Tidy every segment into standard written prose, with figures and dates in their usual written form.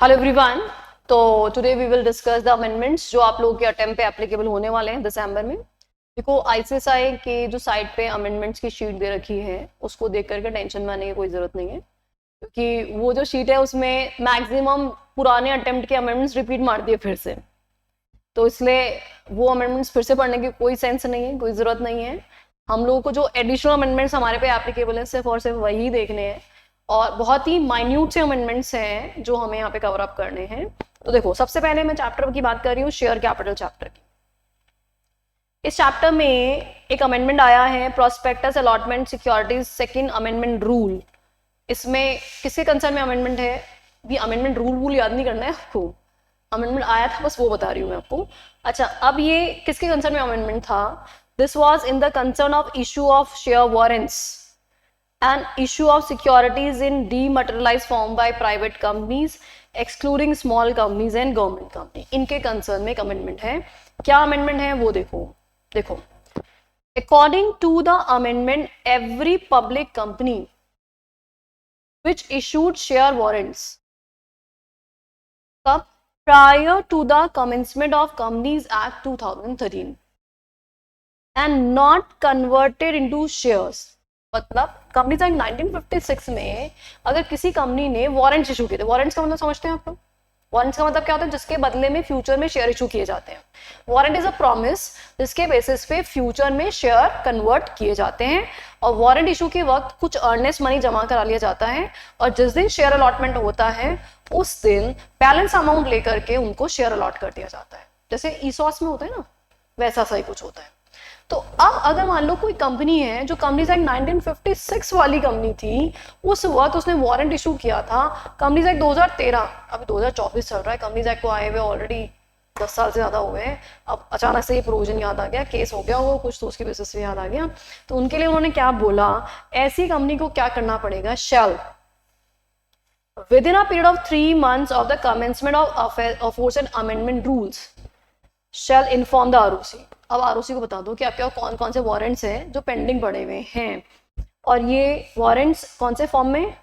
Hello everyone. तो today we will discuss the amendments जो आप लोगों के अटेम्प्ट पे एप्लीकेबल होने वाले हैं दिसंबर में। देखो आईसीएसआई के जो साइट पे अमेंडमेंट्स की शीट दे रखी है उसको देख करके टेंशन में आने की कोई ज़रूरत नहीं है, क्योंकि वो जो शीट है उसमें मैक्सिमम पुराने अटेम्प्ट के अमेंडमेंट्स रिपीट मार दिए फिर से। तो इसलिए वो अमेंडमेंट्स फिर से पढ़ने की कोई सेंस नहीं है, कोई ज़रूरत नहीं है। हम लोगों को जो एडिशनल अमेंडमेंट्स हमारे पे एप्लीकेबल है सिर्फ और सिर्फ वही देखने हैं, और बहुत ही माइन्यूट से अमेंडमेंट्स हैं जो हमें यहाँ पे कवर अप करने हैं। तो देखो सबसे पहले मैं चैप्टर की बात कर रही हूँ, शेयर कैपिटल चैप्टर की। इस चैप्टर में एक अमेंडमेंट आया है, prospectus allotment securities second amendment rule. इसमें किसके कंसर्न में अमेंडमेंट है? भी अमेंडमेंट रूल याद नहीं करना है आपको, अमेंडमेंट आया था बस वो बता रही हूँ मैं आपको। अच्छा, अब ये किसके कंसर्न में अमेंडमेंट था? This was in the concern of issue of share warrants and issue of securities in dematerialized form by private companies excluding small companies and government company। इनके कंसर्न में एक अमेंडमेंट है। क्या अमेंडमेंट है वो देखो according to the amendment every public company which issued share warrants prior to the commencement of Companies Act 2013 and not converted into shares। मतलब companies act 1956 में अगर किसी कंपनी ने वारंट्स इशू किए थे, वारंट्स का मतलब समझते हैं आप लोग? वारंट्स का मतलब क्या होता है? जिसके बदले में फ्यूचर में शेयर इशू किए जाते हैं। वारंट इज अ प्रॉमिस जिसके बेसिस पे फ्यूचर में शेयर कन्वर्ट किए जाते हैं, और वारंट इशू के वक्त कुछ अर्नेस्ट मनी जमा करा लिया जाता है, और जिस दिन शेयर अलॉटमेंट होता है उस दिन बैलेंस अमाउंट लेकर के उनको शेयर अलॉट कर दिया जाता है। जैसे ईसॉस में होता है ना, वैसा सा ही कुछ होता है। तो अब अगर मान लो कोई कंपनी है जो कंपनीज एक्ट 1956 वाली कंपनी थी, उस वक्त उसने वारंट इशू किया था। कंपनीज एक्ट 2013, अभी 2024 चल रहा है, कंपनीज एक्ट को आए हुए ऑलरेडी 10 साल से ज़्यादा हो गए हैं। अब अचानक से ये प्रोविजन याद आ गया, केस हो गया वो कुछ तो उसकी बेसिस से याद आ गया। तो उनके लिए उन्होंने क्या बोला, ऐसी कंपनी को क्या करना पड़ेगा? शैल within a period of 3 months of the commencement of aforesaid amendment rules shall inform the ROC। अब आरओसी को बता दो कि आपके कौन कौन से वारंट्स हैं जो पेंडिंग पड़े हुए हैं, और ये वारंट्स कौन से फॉर्म में?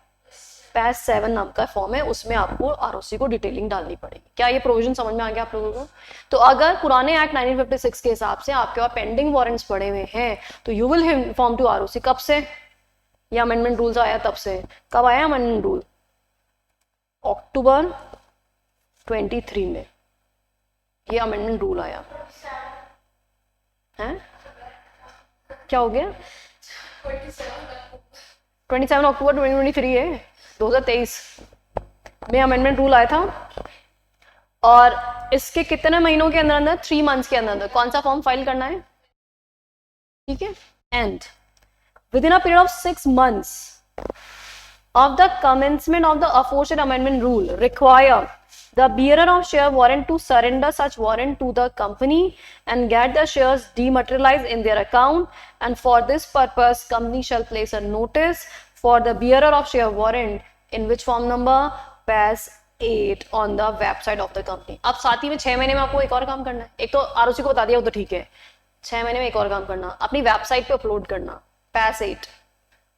पैस 7 नाम का फॉर्म है, उसमें आपको आरओसी को डिटेलिंग डालनी पड़ेगी। क्या ये प्रोविजन समझ में आ गया आप लोगों को? तो अगर पुराने एक्ट 1956 के हिसाब से आपके पास पेंडिंग वारंट्स पड़े हुए हैं तो you will inform to ROC. कब से ये अमेंडमेंट रूल्स आया? तब से। कब आया अमेंडमेंट रूल? अक्टूबर 23 में ये अमेंडमेंट रूल आया है। क्या हो गया? 27 अक्टूबर 2023 है, 2023 में अमेंडमेंट रूल आया था। और इसके कितने महीनों के अंदर अंदर? 3 मंथ्स के अंदर अंदर कौन सा फॉर्म फाइल करना है? ठीक है। And with in a period of 6 months of the commencement of the aforesaid amendment rule require the bearer of share warrant to surrender such warrant to the company and get the shares dematerialized in their account, and for this purpose company shall place a notice for the bearer of share warrant in which form number PAS 8 on the website of the company। अब साथ ही में 6 महीने में आपको एक और काम करना है। एक तो आरओसी को बता दिया वो तो ठीक है, 6 महीने में एक और काम करना, अपनी वेबसाइट पे अपलोड करना PAS 8,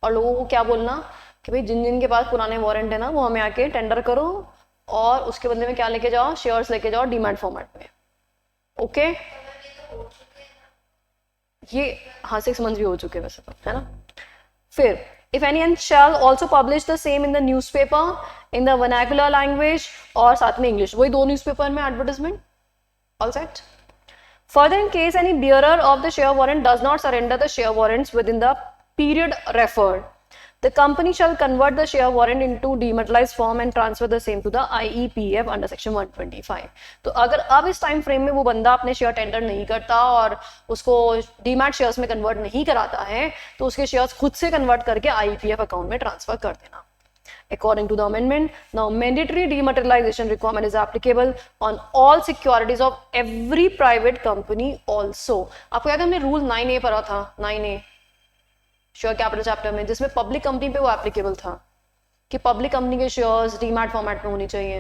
और लोगों को क्या बोलना कि भाई जिन जिन के पास पुराने वारंट है ना वो हमें आके टेंडर करो, और उसके बदले में क्या लेके जाओ? शेयर्स लेके जाओ डीमैट फॉर्मेट में। ओके, ये हाँ 6 months भी हो चुके वैसे तो, है ना। फिर if any shall also publish the same in the newspaper in the vernacular language, और साथ में इंग्लिश, वही 2 न्यूज़पेपर में advertisement. All set. Further, in case any bearer of the share warrant does not surrender the share warrants within the period referred, the company shall convert the share warrant into dematerialized form and transfer the same to the IEPF under section 125। तो अगर अब इस time frame में वो बंदा अपने share tender नहीं करता और उसको डीमैट शेयर्स में कन्वर्ट नहीं कराता है तो उसके शेयर्स खुद से कन्वर्ट करके IEPF अकाउंट में ट्रांसफर कर देना। According to the amendment, now mandatory dematerialization requirement is applicable on all securities of every private company also। आपको याद है हमने रूल 9A पढ़ा था, 9A शेयर कैपिटल चैप्टर में, जिसमें पब्लिक कंपनी पे वो एप्लीकेबल था कि पब्लिक कंपनी के शेयर्स डीमैट फॉर्मेट में होनी चाहिए।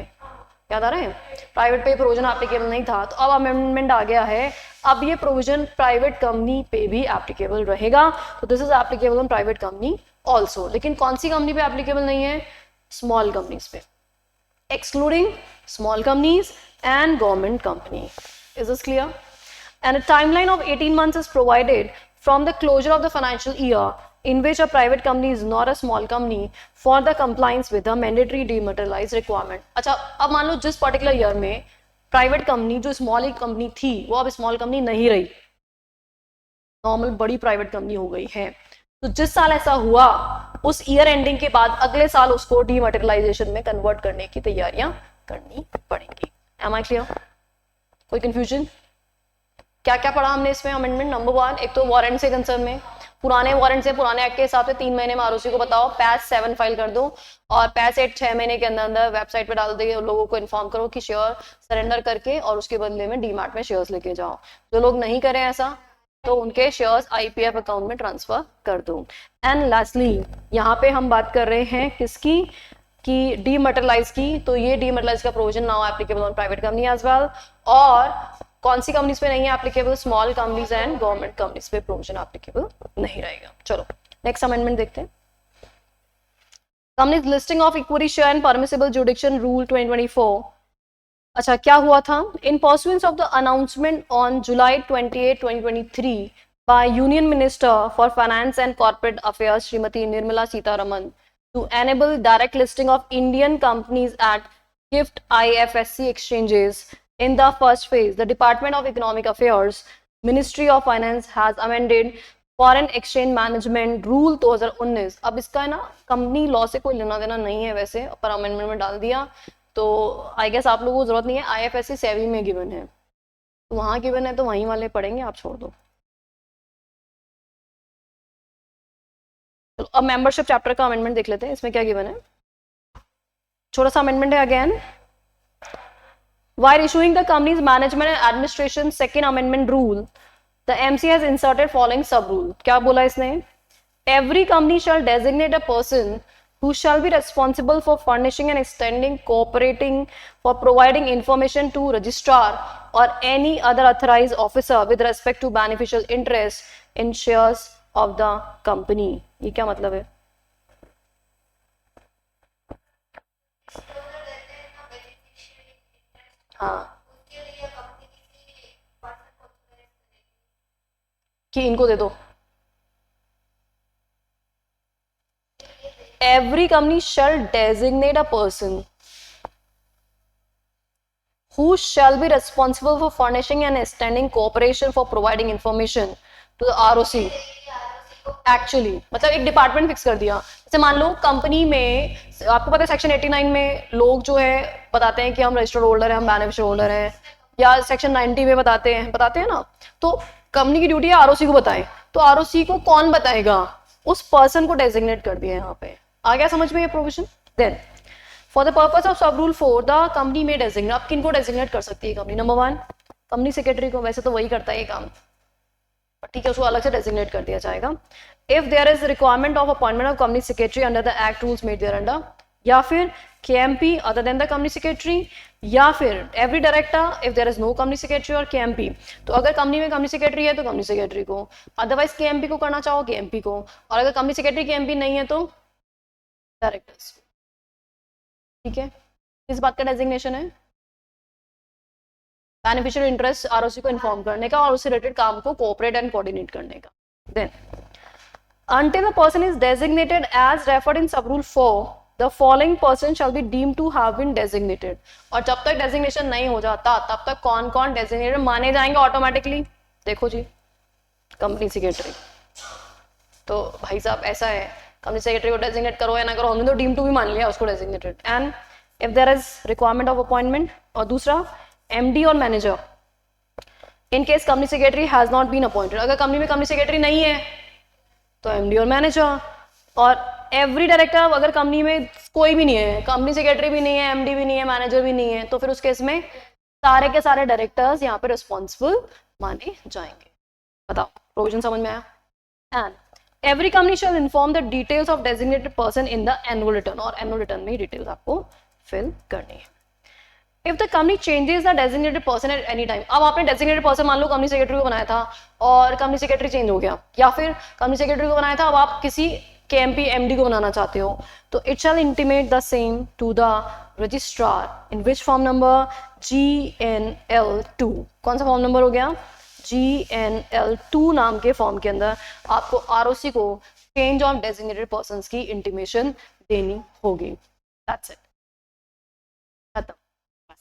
याद आ रहे हैं? प्राइवेट पे प्रोविजन एप्लीकेबल नहीं था, तो अब अमेंडमेंट आ गया है, अब ये प्रोविजन प्राइवेट कंपनी पे भी एप्लीकेबल रहेगा। तो this is applicable on private company also. लेकिन कौन सी कंपनी पे एप्लीकेबल नहीं है? स्मॉल कंपनीज पे। excluding small companies and government company. Is this clear? And a timeline of 18 months is provided from the closure of the financial year in which a private company is not a small company for the compliance with the mandatory dematerialized requirement. अच्छा, अब मान लो जिस particular year में private company जो small company थी वो अब small company नहीं रही, नॉर्मल बड़ी प्राइवेट कंपनी हो गई है, तो जिस साल ऐसा हुआ उस ईयर एंडिंग के बाद अगले साल उसको डीमैटेरियलाइजेशन में कन्वर्ट करने की तैयारियां करनी पड़ेंगी. Am I clear? कोई कंफ्यूजन? क्या क्या पढ़ा हमने इसमें अमेंडमेंट? नंबर 1, एक तो वारंट से कंसर्न में पुराने वारंट से पुराने एक्ट के हिसाब से 3 महीने में आरओसी को बताओ, पैच 7 फाइल कर दो और पैच 8 6 महीने के अंदर अंदर वेबसाइट पे डाल दे, लोगों को इन्फॉर्म करो कि शेयर सरेंडर करके और उसके बदले में डीमैट में शेयर्स लेके जाओ. जो लोग नहीं करें ऐसा तो उनके शेयर्स आईपीएफ अकाउंट में ट्रांसफर कर दो. एंड लास्टली यहाँ पे हम बात कर रहे हैं किसकी, कि डीमैटेरियलाइज की. तो ये डीमैटेरियलाइज का provision now applicable on private company as well. और कौन सी कंपनीज पे नहीं है applicable? Small companies and government companies पे प्रोविजन एप्लीकेबल नहीं रहेगा. चलो नेक्स्ट अमेंडमेंट देखते हैं. Companies listing of equity share and permissible jurisdiction rule 2024. अच्छा, क्या हुआ था? In pursuance of the announcement on July 28, 2023 by Union Minister for Finance and Corporate Affairs Srimati Nirmala Sitharaman to enable direct listing of Indian companies at GIFT IFSC exchanges in the first phase, the Department of Economic Affairs, Ministry of Finance has amended Foreign Exchange Management Rule 2019. अब इसका है ना company law से कोई लेना देना नहीं है वैसे, पर अमेंडमेंट में डाल दिया. तो आई गेस आप लोगों को जरूरत नहीं है, आईएफएससी सेवी में गिवन है, तो वहां गिवन है तो वहीं वाले पढ़ेंगे, आप छोड़ दो. अब मेंबरशिप चैप्टर का अमेंडमेंट देख लेते हैं, इसमें क्या गिवन है. छोटा सा अमेंडमेंट है again. While issuing the company's management and administration second amendment rule, the MC has inserted following sub rule. क्या बोला इसने? Every company shall designate a person who shall be responsible for furnishing and extending, cooperating, for providing information to registrar or any other authorized officer with respect to beneficial interest in shares of the company. ये क्या मतलब है? हाँ, कि इनको दे दो. Every company shall designate a person who shall be responsible for furnishing and extending cooperation for providing information to the ROC. Actually मतलब एक डिपार्टमेंट फिक्स कर दिया. जैसे मान लो कंपनी में, आपको पता है सेक्शन 89 में लोग जो है बताते हैं कि हम रजिस्टर्ड होल्डर हैं, हम बेनिफिशियल होल्डर हैं, या सेक्शन 90 में बताते हैं ना. तो कंपनी की ड्यूटी है आरओसी को बताएं, तो आरओसी को कौन बताएगा? उस पर्सन को डेजिग्नेट कर दिया यहाँ पे. आ गया समझ में ये provision? Then for the purpose of sub rule 4 the company में डेजिग्नेट. अब किनको डेजिग्नेट कर सकती है कंपनी? नंबर 1 कंपनी सेक्रेटरी को, वैसे तो वही करता है ये काम, ठीक है, उसको अलग से डेजिग्नेट कर दिया जाएगा. If there is requirement of appointment of company secretary under the act rules made there under, या फिर KMP other than the company secretary, या फिर every director if there is no company secretary और KMP. तो अगर company में company secretary है तो कंपनी सेक्रेटरी को, अदरवाइज केएमपी को करना चाहो केएमपी को, और अगर कंपनी सेक्रेटरी केएमपी नहीं है तो डायरेक्टर्स. ठीक है, किस बात का डेजिग्नेशन है? बेनिफिशियल इंटरेस्ट आरओसी को इन्फॉर्म करने का और उससे रिलेटेड काम को कोऑपरेट एंड कोऑर्डिनेट करने का. Then until the person is designated as referred in sub rule 4, the following person shall be deemed to have been designated. और जब तक डेजिग्नेशन नहीं हो जाता तब तक कौन कौन डेजिग्नेटेड माने जाएंगे ऑटोमेटिकली? देखो जी, कंपनी सेक्रेटरी, तो भाई साहब ऐसा है, कंपनी सेक्रेटरी को डेजिग्नेट करो या ना करो, हमने तो डीम टू भी मान लिया उसको designated. And if there is requirement of appointment, और दूसरा एमडी और manager in case company secretary has not been appointed. अगर कंपनी में कंपनी सेक्रेटरी नहीं है तो एमडी और मैनेजर. और एवरी डायरेक्टर, अगर कंपनी में कोई भी नहीं है, कंपनी सेक्रेटरी भी नहीं है, एमडी भी नहीं है, मैनेजर भी नहीं है, तो फिर उस केस में सारे के सारे डायरेक्टर्स यहाँ पे रिस्पॉन्सिबल माने जाएंगे. बताओ प्रोविजन समझ में आया? And every company shall inform the details of designated person in the annual return, और एनुअल रिटर्न में डिटेल्स आपको फिल करनी है. If the company changes the designated person at any time, अब आपने designated person मान लो कंपनी सेक्रेटरी को बनाया था और कंपनी सेक्रेटरी चेंज हो गया, या फिर कंपनी सेक्रेटरी को बनाया था, अब आप किसी KMP MD को बनाना चाहते हो तो it shall intimate the same to the registrar in which form number GNL2। कौन सा फॉर्म नंबर हो गया? GNL2 नाम के फॉर्म के अंदर आपको ROC को चेंज ऑफ डेजिग्नेटेड पर्संस की इंटीमेशन देनी होगी। दैट्स इट, खत्म।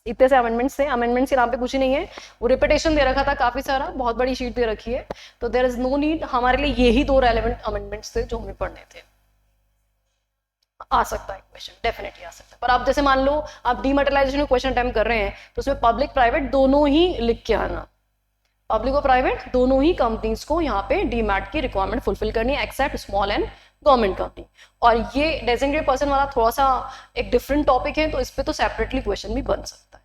इतने से अमेंडमेंट्स थे। अमेंडमेंट्स के नाम पे कुछ ही नहीं है, वो रिपीटेशन दे रखा था काफी सारा, बहुत बड़ी शीट दे रखी है, तो देयर इज नो नीड। हमारे लिए यही 2 रेलेवेंट अमेंडमेंट्स थे जो हमें पढ़ने थे। आ सकता है क्वेश्चन, डेफिनेटली आ सकता है, पर आप जैसे मान लो आप डीमेटलाइजेशन में क्वेश्चन अटेम्प्ट कर रहे हैं तो उसमें पब्लिक प्राइवेट दोनों ही लिख के आना। पब्लिक और प्राइवेट दोनों ही कंपनीज को यहाँ पे डीमैट की रिक्वायरमेंट फुलफिल करनी है, except small and government company. और ये डेजिग्नेटेड पर्सन वाला थोड़ा सा एक डिफरेंट टॉपिक है, तो इस पे तो सेपरेटली क्वेश्चन भी बन सकता है।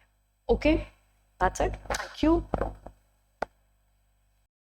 Okay, that's it, thank you.